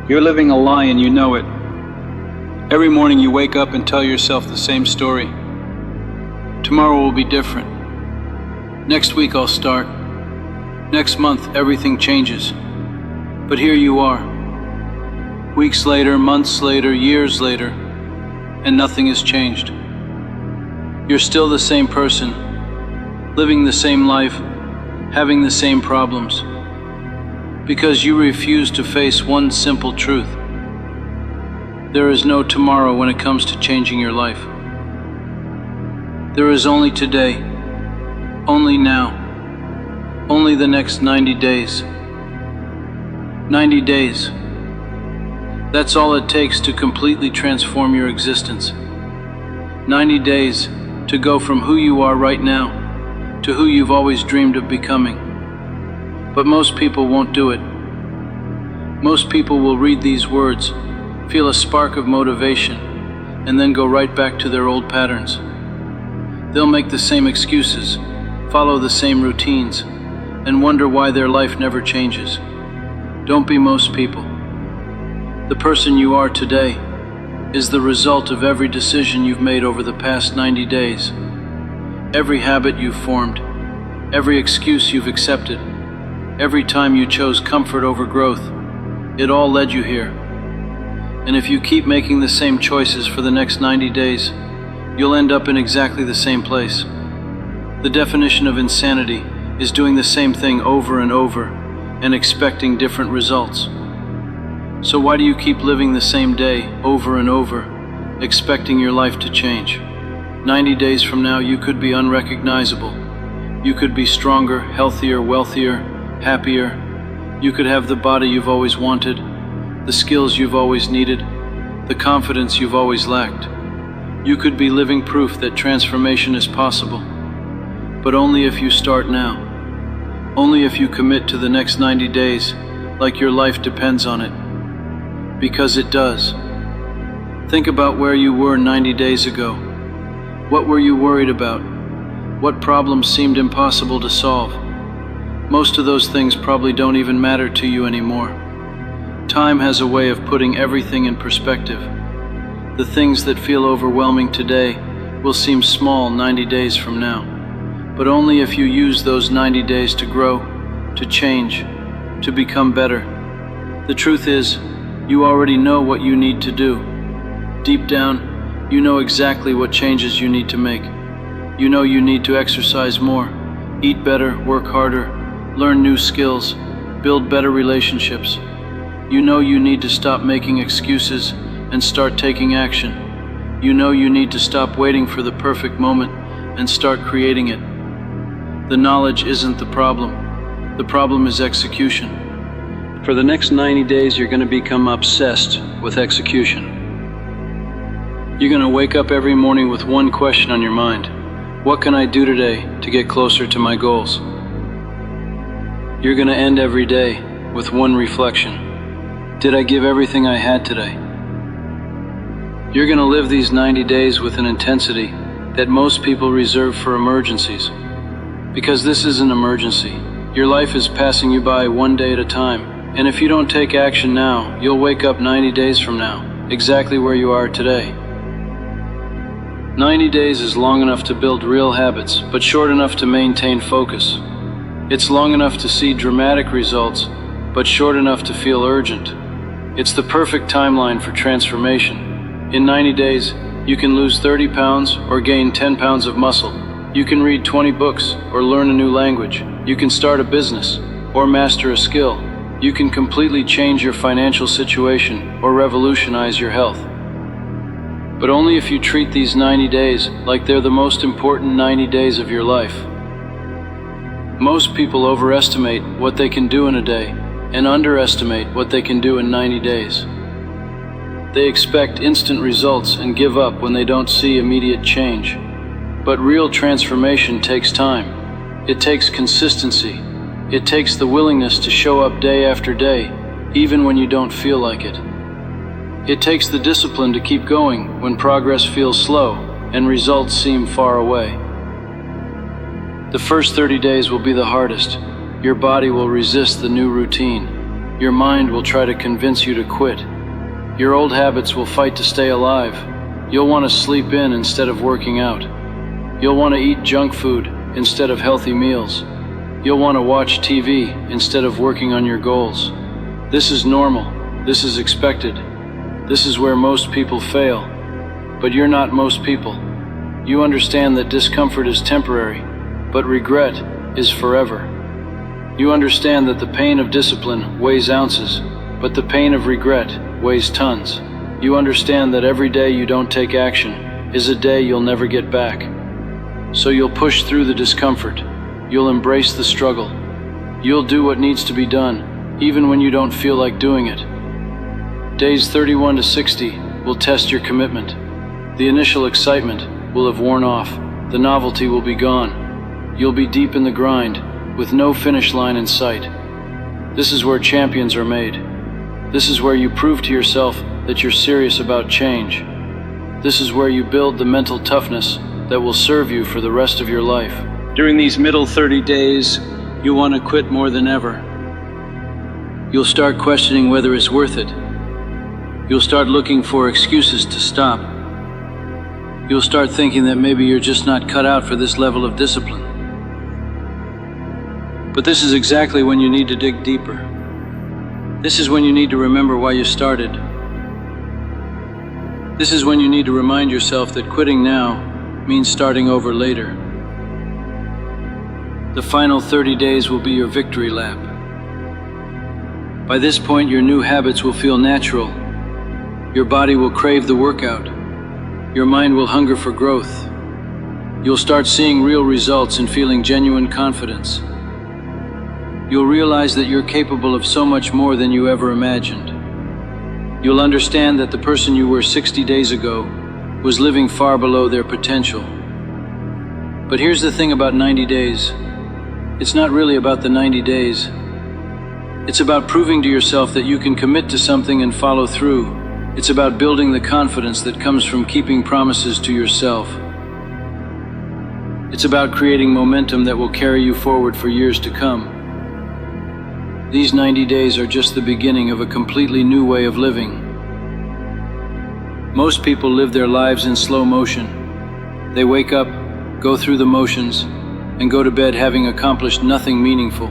You're living a lie and you know it. Every morning you wake up and tell yourself the same story. Tomorrow will be different. Next week I'll start. Next month everything changes. But here you are. Weeks later, months later, years later, and nothing has changed. You're still the same person, living the same life, having the same problems. Because you refuse to face one simple truth. There is no tomorrow when it comes to changing your life. There is only today, only now, only the next 90 days. 90 days. That's all it takes to completely transform your existence. 90 days to go from who you are right now to who you've always dreamed of becoming. But most people won't do it. Most people will read these words, feel a spark of motivation, and then go right back to their old patterns. They'll make the same excuses, follow the same routines, and wonder why their life never changes. Don't be most people. The person you are today is the result of every decision you've made over the past 90 days. Every habit you've formed, every excuse you've accepted, every time you chose comfort over growth, it all led you here. And if you keep making the same choices for the next 90 days, you'll end up in exactly the same place. The definition of insanity is doing the same thing over and over and expecting different results. So why do you keep living the same day over and over, expecting your life to change? 90 days from now, you could be unrecognizable. You could be stronger, healthier, wealthier, happier. You could have the body you've always wanted, the skills you've always needed, the confidence you've always lacked. You could be living proof that transformation is possible. But only if you start now. Only if you commit to the next 90 days like your life depends on it. Because it does. Think about where you were 90 days ago. What were you worried about? What problems seemed impossible to solve? Most of those things probably don't even matter to you anymore. Time has a way of putting everything in perspective. The things that feel overwhelming today will seem small 90 days from now. But only if you use those 90 days to grow, to change, to become better. The truth is, you already know what you need to do. Deep down, you know exactly what changes you need to make. You know you need to exercise more, eat better, work harder, learn new skills, build better relationships. You know you need to stop making excuses and start taking action. You know you need to stop waiting for the perfect moment and start creating it. The knowledge isn't the problem. The problem is execution. For the next 90 days, you're going to become obsessed with execution. You're going to wake up every morning with one question on your mind. What can I do today to get closer to my goals? You're going to end every day with one reflection. Did I give everything I had today? You're going to live these 90 days with an intensity that most people reserve for emergencies. Because this is an emergency. Your life is passing you by one day at a time. And if you don't take action now, you'll wake up 90 days from now, exactly where you are today. 90 days is long enough to build real habits, but short enough to maintain focus. It's long enough to see dramatic results, but short enough to feel urgent. It's the perfect timeline for transformation. In 90 days, you can lose 30 pounds or gain 10 pounds of muscle. You can read 20 books or learn a new language. You can start a business or master a skill. You can completely change your financial situation or revolutionize your health. But only if you treat these 90 days like they're the most important 90 days of your life. Most people overestimate what they can do in a day and underestimate what they can do in 90 days. They expect instant results and give up when they don't see immediate change. But real transformation takes time. It takes consistency. It takes the willingness to show up day after day, even when you don't feel like it. It takes the discipline to keep going when progress feels slow and results seem far away. The first 30 days will be the hardest. Your body will resist the new routine. Your mind will try to convince you to quit. Your old habits will fight to stay alive. You'll want to sleep in instead of working out. You'll want to eat junk food instead of healthy meals. You'll want to watch TV instead of working on your goals. This is normal. This is expected. This is where most people fail. But you're not most people. You understand that discomfort is temporary, but regret is forever. You understand that the pain of discipline weighs ounces, but the pain of regret weighs tons. You understand that every day you don't take action is a day you'll never get back. So you'll push through the discomfort. You'll embrace the struggle. You'll do what needs to be done, even when you don't feel like doing it. Days 31 to 60 will test your commitment. The initial excitement will have worn off. The novelty will be gone. You'll be deep in the grind, with no finish line in sight. This is where champions are made. This is where you prove to yourself that you're serious about change. This is where you build the mental toughness that will serve you for the rest of your life. During these middle 30 days, you'll want to quit more than ever. You'll start questioning whether it's worth it. You'll start looking for excuses to stop. You'll start thinking that maybe you're just not cut out for this level of discipline. But this is exactly when you need to dig deeper. This is when you need to remember why you started. This is when you need to remind yourself that quitting now means starting over later. The final 30 days will be your victory lap. By this point, your new habits will feel natural. Your body will crave the workout. Your mind will hunger for growth. You'll start seeing real results and feeling genuine confidence. You'll realize that you're capable of so much more than you ever imagined. You'll understand that the person you were 60 days ago was living far below their potential. But here's the thing about 90 days. It's not really about the 90 days. It's about proving to yourself that you can commit to something and follow through. It's about building the confidence that comes from keeping promises to yourself. It's about creating momentum that will carry you forward for years to come. These 90 days are just the beginning of a completely new way of living. Most people live their lives in slow motion. They wake up, go through the motions, and go to bed having accomplished nothing meaningful.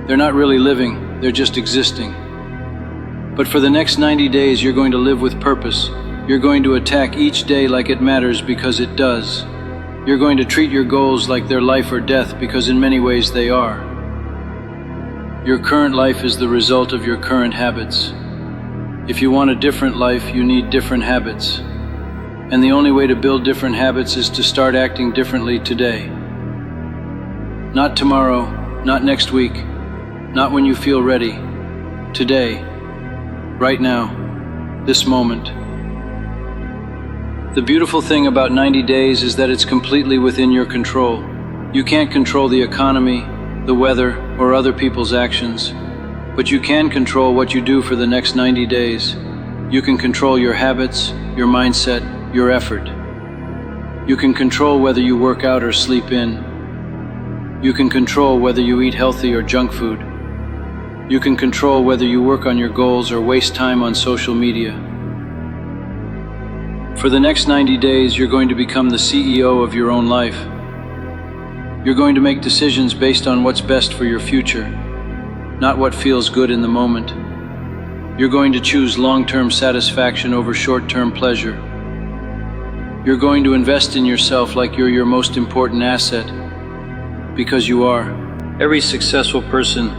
They're not really living, they're just existing. But for the next 90 days, you're going to live with purpose. You're going to attack each day like it matters because it does. You're going to treat your goals like they're life or death because in many ways they are. Your current life is the result of your current habits. If you want a different life, you need different habits. And the only way to build different habits is to start acting differently today. Not tomorrow, not next week, not when you feel ready. Today, right now, this moment. The beautiful thing about 90 days is that it's completely within your control. You can't control the economy, the weather, or other people's actions, but you can control what you do for the next 90 days. You can control your habits, your mindset, your effort. You can control whether you work out or sleep in. You can control whether you eat healthy or junk food. You can control whether you work on your goals or waste time on social media. For the next 90 days, you're going to become the CEO of your own life. You're going to make decisions based on what's best for your future, not what feels good in the moment. You're going to choose long-term satisfaction over short-term pleasure. You're going to invest in yourself like you're your most important asset, because you are. Every successful person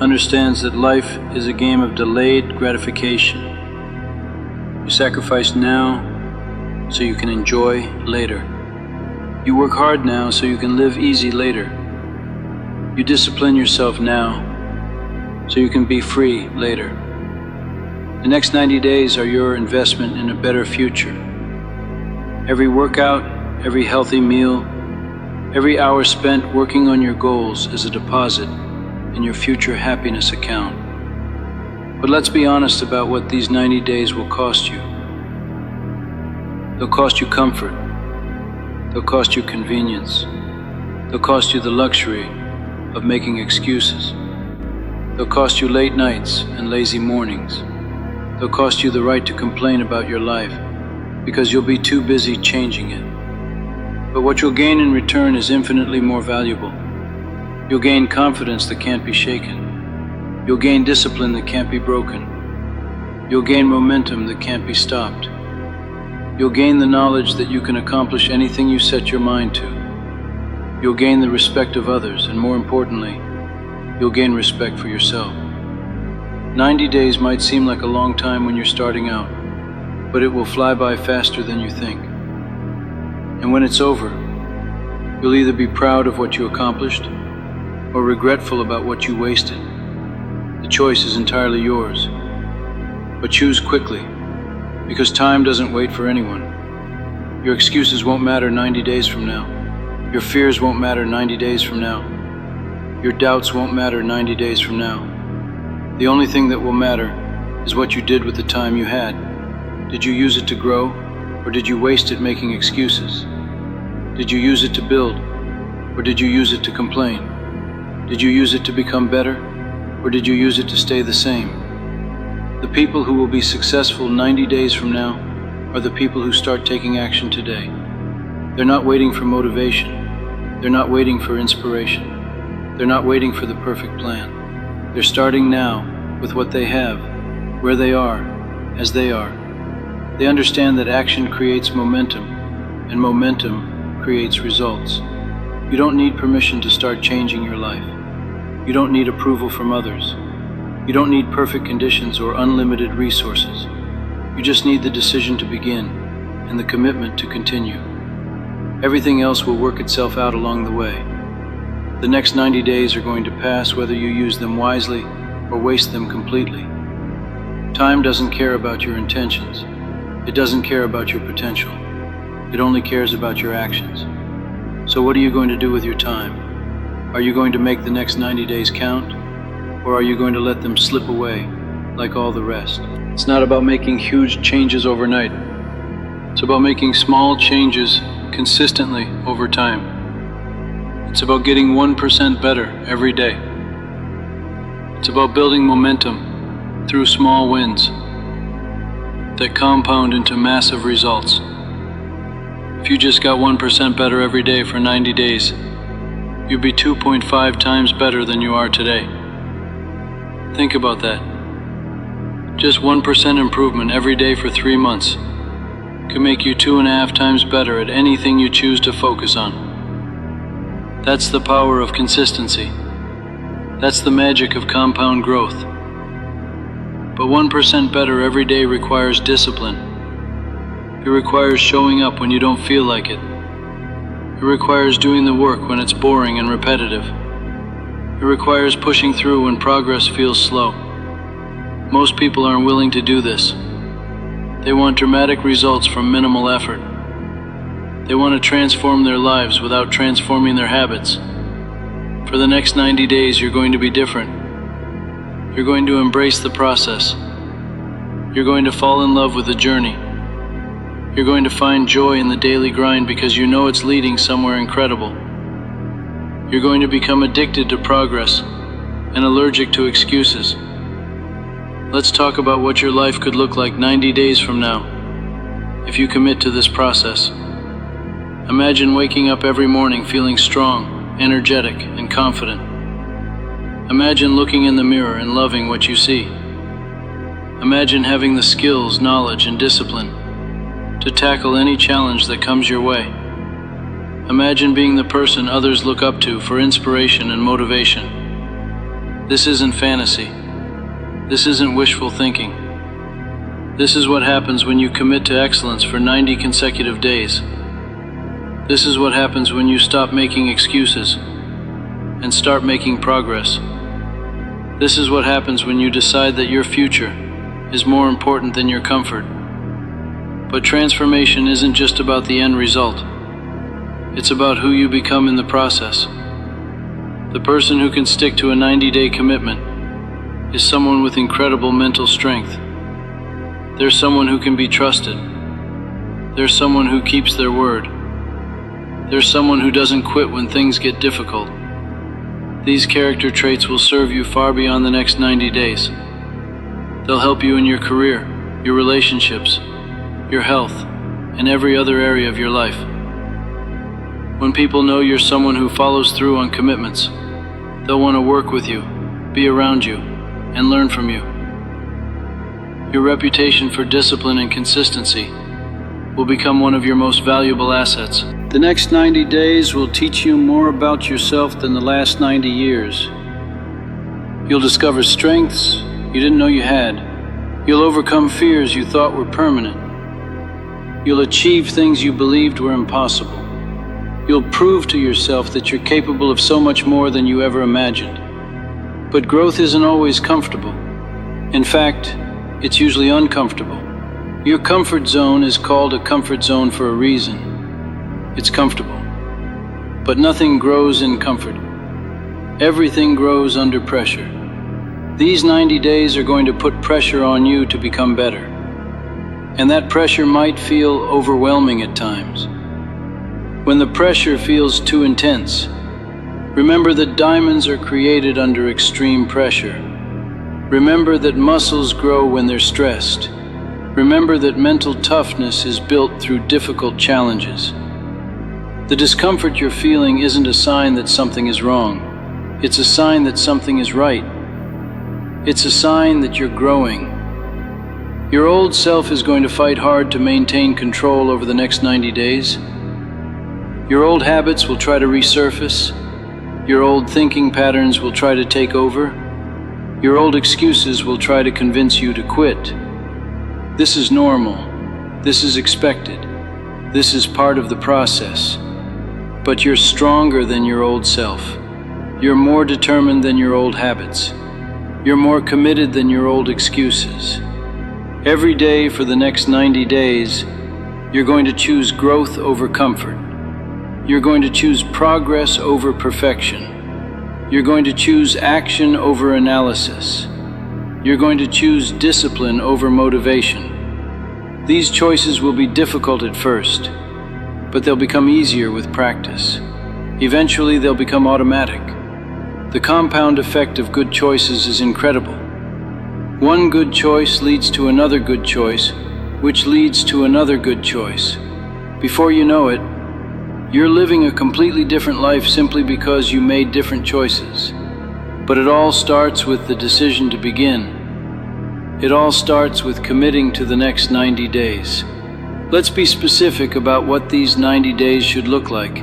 understands that life is a game of delayed gratification. You sacrifice now so you can enjoy later. You work hard now so you can live easy later. You discipline yourself now so you can be free later. The next 90 days are your investment in a better future. Every workout, every healthy meal, every hour spent working on your goals is a deposit in your future happiness account. But let's be honest about what these 90 days will cost you. They'll cost you comfort. They'll cost you convenience. They'll cost you the luxury of making excuses. They'll cost you late nights and lazy mornings. They'll cost you the right to complain about your life because you'll be too busy changing it. But what you'll gain in return is infinitely more valuable. You'll gain confidence that can't be shaken. You'll gain discipline that can't be broken. You'll gain momentum that can't be stopped. You'll gain the knowledge that you can accomplish anything you set your mind to. You'll gain the respect of others, and more importantly, you'll gain respect for yourself. 90 days might seem like a long time when you're starting out, but it will fly by faster than you think. And when it's over, you'll either be proud of what you accomplished or regretful about what you wasted. The choice is entirely yours. But choose quickly, because time doesn't wait for anyone. Your excuses won't matter 90 days from now. Your fears won't matter 90 days from now. Your doubts won't matter 90 days from now. The only thing that will matter is what you did with the time you had. Did you use it to grow, or did you waste it making excuses? Did you use it to build, or did you use it to complain? Did you use it to become better, or did you use it to stay the same? The people who will be successful 90 days from now are the people who start taking action today. They're not waiting for motivation. They're not waiting for inspiration. They're not waiting for the perfect plan. They're starting now with what they have, where they are, as they are. They understand that action creates momentum, and momentum creates results. You don't need permission to start changing your life. You don't need approval from others. You don't need perfect conditions or unlimited resources. You just need the decision to begin and the commitment to continue. Everything else will work itself out along the way. The next 90 days are going to pass whether you use them wisely or waste them completely. Time doesn't care about your intentions. It doesn't care about your potential. It only cares about your actions. So what are you going to do with your time? Are you going to make the next 90 days count? Or are you going to let them slip away like all the rest? It's not about making huge changes overnight. It's about making small changes consistently over time. It's about getting 1% better every day. It's about building momentum through small wins that compound into massive results. If you just got 1% better every day for 90 days, you'd be 2.5 times better than you are today. Think about that. Just 1% improvement every day for 3 months can make you 2.5 times better at anything you choose to focus on. That's the power of consistency. That's the magic of compound growth. But 1% better every day requires discipline. It requires showing up when you don't feel like it. It requires doing the work when it's boring and repetitive. It requires pushing through when progress feels slow. Most people aren't willing to do this. They want dramatic results from minimal effort. They want to transform their lives without transforming their habits. For the next 90 days, you're going to be different. You're going to embrace the process. You're going to fall in love with the journey. You're going to find joy in the daily grind because you know it's leading somewhere incredible. You're going to become addicted to progress and allergic to excuses. Let's talk about what your life could look like 90 days from now if you commit to this process. Imagine waking up every morning feeling strong, energetic, and confident. Imagine looking in the mirror and loving what you see. Imagine having the skills, knowledge, and discipline to tackle any challenge that comes your way. Imagine being the person others look up to for inspiration and motivation. This isn't fantasy. This isn't wishful thinking. This is what happens when you commit to excellence for 90 consecutive days. This is what happens when you stop making excuses and start making progress. This is what happens when you decide that your future is more important than your comfort. But transformation isn't just about the end result. It's about who you become in the process. The person who can stick to a 90-day commitment is someone with incredible mental strength. They're someone who can be trusted. They're someone who keeps their word. They're someone who doesn't quit when things get difficult. These character traits will serve you far beyond the next 90 days. They'll help you in your career, your relationships, your health, and every other area of your life. When people know you're someone who follows through on commitments, they'll want to work with you, be around you, and learn from you. Your reputation for discipline and consistency will become one of your most valuable assets. The next 90 days will teach you more about yourself than the last 90 years. You'll discover strengths you didn't know you had. You'll overcome fears you thought were permanent. You'll achieve things you believed were impossible. You'll prove to yourself that you're capable of so much more than you ever imagined. But growth isn't always comfortable. In fact, it's usually uncomfortable. Your comfort zone is called a comfort zone for a reason. It's comfortable. But nothing grows in comfort. Everything grows under pressure. These 90 days are going to put pressure on you to become better. And that pressure might feel overwhelming at times. When the pressure feels too intense, remember that diamonds are created under extreme pressure. Remember that muscles grow when they're stressed. Remember that mental toughness is built through difficult challenges. The discomfort you're feeling isn't a sign that something is wrong. It's a sign that something is right. It's a sign that you're growing. Your old self is going to fight hard to maintain control over the next 90 days. Your old habits will try to resurface. Your old thinking patterns will try to take over. Your old excuses will try to convince you to quit. This is normal. This is expected. This is part of the process. But you're stronger than your old self. You're more determined than your old habits. You're more committed than your old excuses. Every day for the next 90 days, you're going to choose growth over comfort. You're going to choose progress over perfection. You're going to choose action over analysis. You're going to choose discipline over motivation. These choices will be difficult at first, but they'll become easier with practice. Eventually, they'll become automatic. The compound effect of good choices is incredible. One good choice leads to another good choice, which leads to another good choice. Before you know it, you're living a completely different life simply because you made different choices. But it all starts with the decision to begin. It all starts with committing to the next 90 days. Let's be specific about what these 90 days should look like.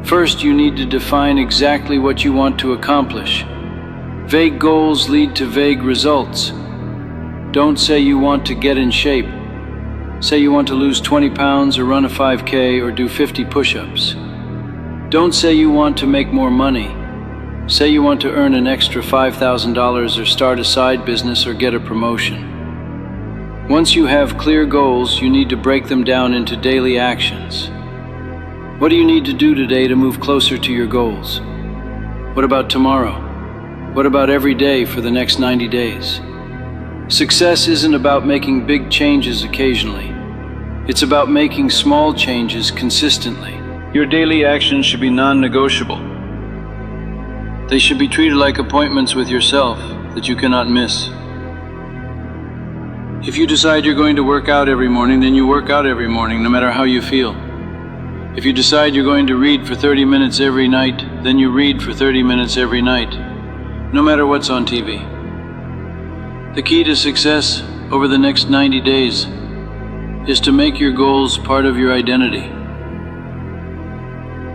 First, you need to define exactly what you want to accomplish. Vague goals lead to vague results. Don't say you want to get in shape. Say you want to lose 20 pounds or run a 5K or do 50 push-ups. Don't say you want to make more money. Say you want to earn an extra $5,000 or start a side business or get a promotion. Once you have clear goals, you need to break them down into daily actions. What do you need to do today to move closer to your goals? What about tomorrow? What about every day for the next 90 days? Success isn't about making big changes occasionally. It's about making small changes consistently. Your daily actions should be non-negotiable. They should be treated like appointments with yourself that you cannot miss. If you decide you're going to work out every morning, then you work out every morning, no matter how you feel. If you decide you're going to read for 30 minutes every night, then you read for 30 minutes every night, no matter what's on TV. The key to success over the next 90 days is to make your goals part of your identity.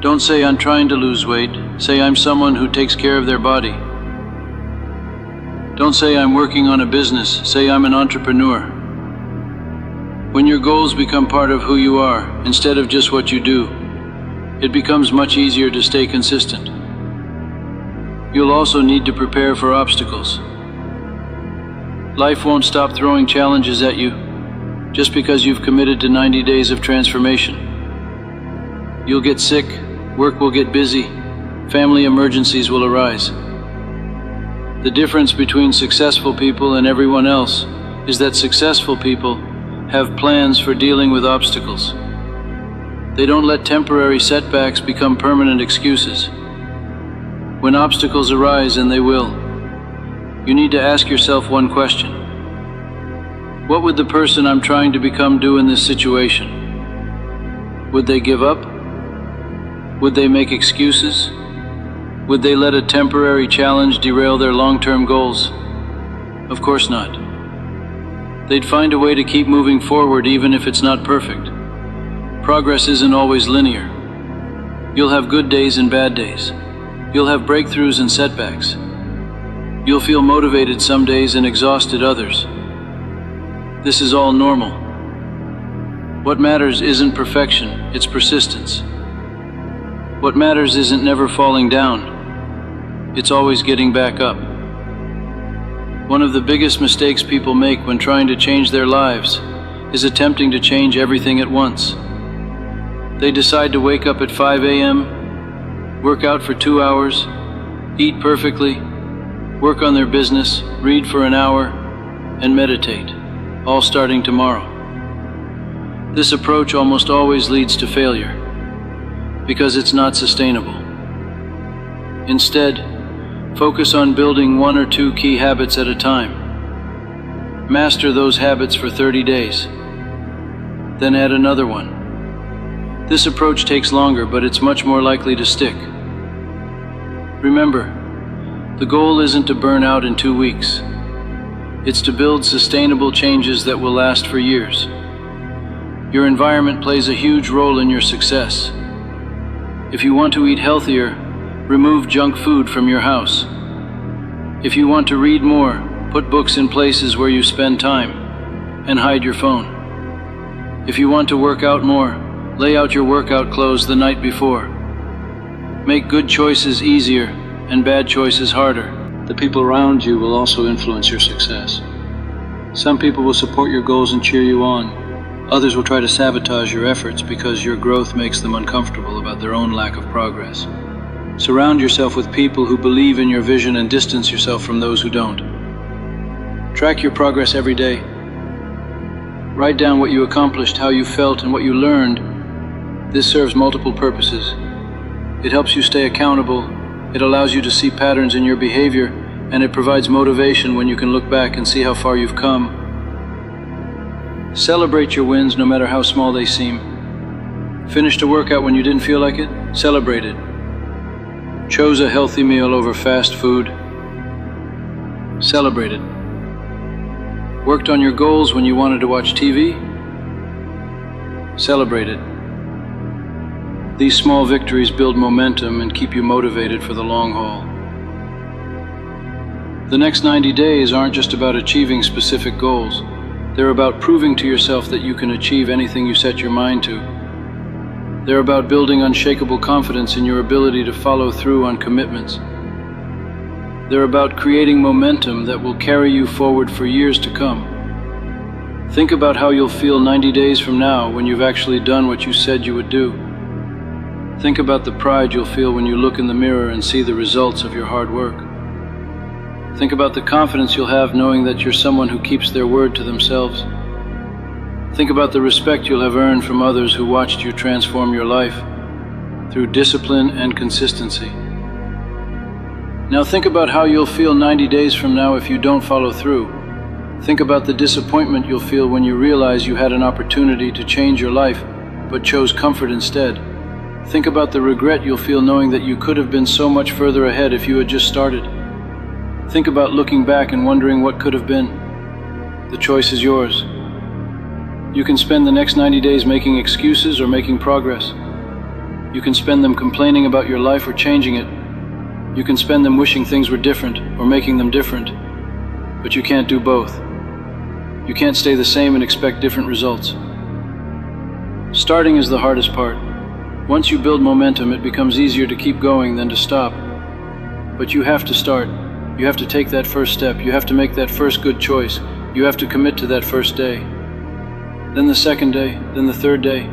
Don't say, I'm trying to lose weight. Say, I'm someone who takes care of their body. Don't say, I'm working on a business. Say, I'm an entrepreneur. When your goals become part of who you are, instead of just what you do, it becomes much easier to stay consistent. You'll also need to prepare for obstacles. Life won't stop throwing challenges at you just because you've committed to 90 days of transformation. You'll get sick, work will get busy, family emergencies will arise. The difference between successful people and everyone else is that successful people have plans for dealing with obstacles. They don't let temporary setbacks become permanent excuses. When obstacles arise, and they will, you need to ask yourself one question. What would the person I'm trying to become do in this situation? Would they give up? Would they make excuses? Would they let a temporary challenge derail their long-term goals? Of course not. They'd find a way to keep moving forward even if it's not perfect. Progress isn't always linear. You'll have good days and bad days. You'll have breakthroughs and setbacks. You'll feel motivated some days and exhausted others. This is all normal. What matters isn't perfection, it's persistence. What matters isn't never falling down. It's always getting back up. One of the biggest mistakes people make when trying to change their lives is attempting to change everything at once. They decide to wake up at 5 a.m., work out for 2 hours, eat perfectly, work on their business, read for an hour, and meditate, all starting tomorrow. This approach almost always leads to failure, because it's not sustainable. Instead, focus on building 1 or 2 key habits at a time. Master those habits for 30 days, then add another one. This approach takes longer, but it's much more likely to stick. Remember, the goal isn't to burn out in 2 weeks. It's to build sustainable changes that will last for years. Your environment plays a huge role in your success. If you want to eat healthier, remove junk food from your house. If you want to read more, put books in places where you spend time, and hide your phone. If you want to work out more, lay out your workout clothes the night before. Make good choices easier and bad choices harder. The people around you will also influence your success. Some people will support your goals and cheer you on. Others will try to sabotage your efforts because your growth makes them uncomfortable about their own lack of progress. Surround yourself with people who believe in your vision and distance yourself from those who don't. Track your progress every day. Write down what you accomplished, how you felt, and what you learned. This serves multiple purposes. It helps you stay accountable, it allows you to see patterns in your behavior, and it provides motivation when you can look back and see how far you've come. Celebrate your wins no matter how small they seem. Finished a workout when you didn't feel like it? Celebrate it. Chose a healthy meal over fast food? Celebrate it. Worked on your goals when you wanted to watch TV? Celebrate it. These small victories build momentum and keep you motivated for the long haul. The next 90 days aren't just about achieving specific goals. They're about proving to yourself that you can achieve anything you set your mind to. They're about building unshakable confidence in your ability to follow through on commitments. They're about creating momentum that will carry you forward for years to come. Think about how you'll feel 90 days from now when you've actually done what you said you would do. Think about the pride you'll feel when you look in the mirror and see the results of your hard work. Think about the confidence you'll have knowing that you're someone who keeps their word to themselves. Think about the respect you'll have earned from others who watched you transform your life through discipline and consistency. Now think about how you'll feel 90 days from now if you don't follow through. Think about the disappointment you'll feel when you realize you had an opportunity to change your life, but chose comfort instead. Think about the regret you'll feel knowing that you could have been so much further ahead if you had just started. Think about looking back and wondering what could have been. The choice is yours. You can spend the next 90 days making excuses or making progress. You can spend them complaining about your life or changing it. You can spend them wishing things were different or making them different. But you can't do both. You can't stay the same and expect different results. Starting is the hardest part. Once you build momentum, it becomes easier to keep going than to stop. But you have to start. You have to take that first step. You have to make that first good choice. You have to commit to that first day. Then the second day, then the third day.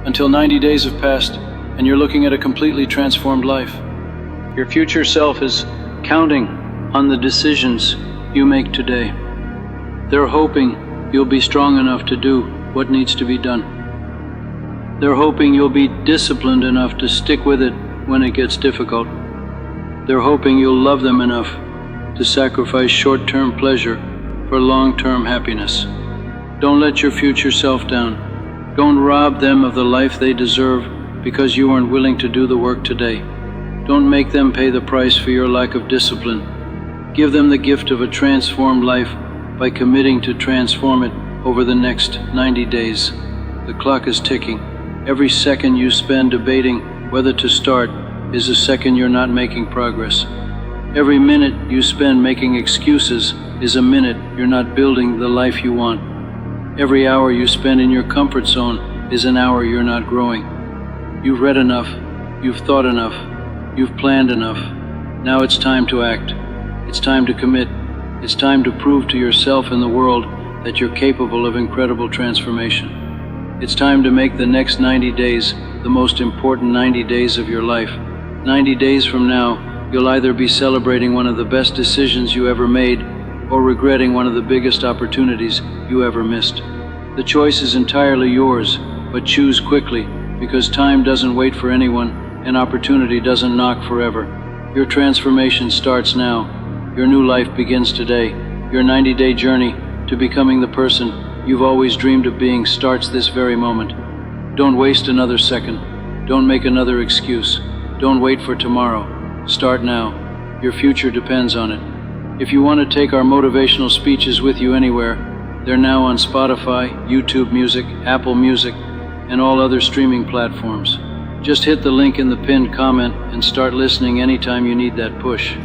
Until 90 days have passed and you're looking at a completely transformed life. Your future self is counting on the decisions you make today. They're hoping you'll be strong enough to do what needs to be done. They're hoping you'll be disciplined enough to stick with it when it gets difficult. They're hoping you'll love them enough to sacrifice short-term pleasure for long-term happiness. Don't let your future self down. Don't rob them of the life they deserve because you aren't willing to do the work today. Don't make them pay the price for your lack of discipline. Give them the gift of a transformed life by committing to transform it over the next 90 days. The clock is ticking. Every second you spend debating whether to start is a second you're not making progress. Every minute you spend making excuses is a minute you're not building the life you want. Every hour you spend in your comfort zone is an hour you're not growing. You've read enough, you've thought enough, you've planned enough. Now it's time to act. It's time to commit. It's time to prove to yourself and the world that you're capable of incredible transformation. It's time to make the next 90 days the most important 90 days of your life. 90 days from now, you'll either be celebrating one of the best decisions you ever made or regretting one of the biggest opportunities you ever missed. The choice is entirely yours, but choose quickly, because time doesn't wait for anyone and opportunity doesn't knock forever. Your transformation starts now. Your new life begins today. Your 90-day journey to becoming the person you've always dreamed of being starts this very moment. Don't waste another second. Don't make another excuse. Don't wait for tomorrow. Start now. Your future depends on it. If you want to take our motivational speeches with you anywhere, they're now on Spotify, YouTube Music, Apple Music, and all other streaming platforms. Just hit the link in the pinned comment and start listening anytime you need that push.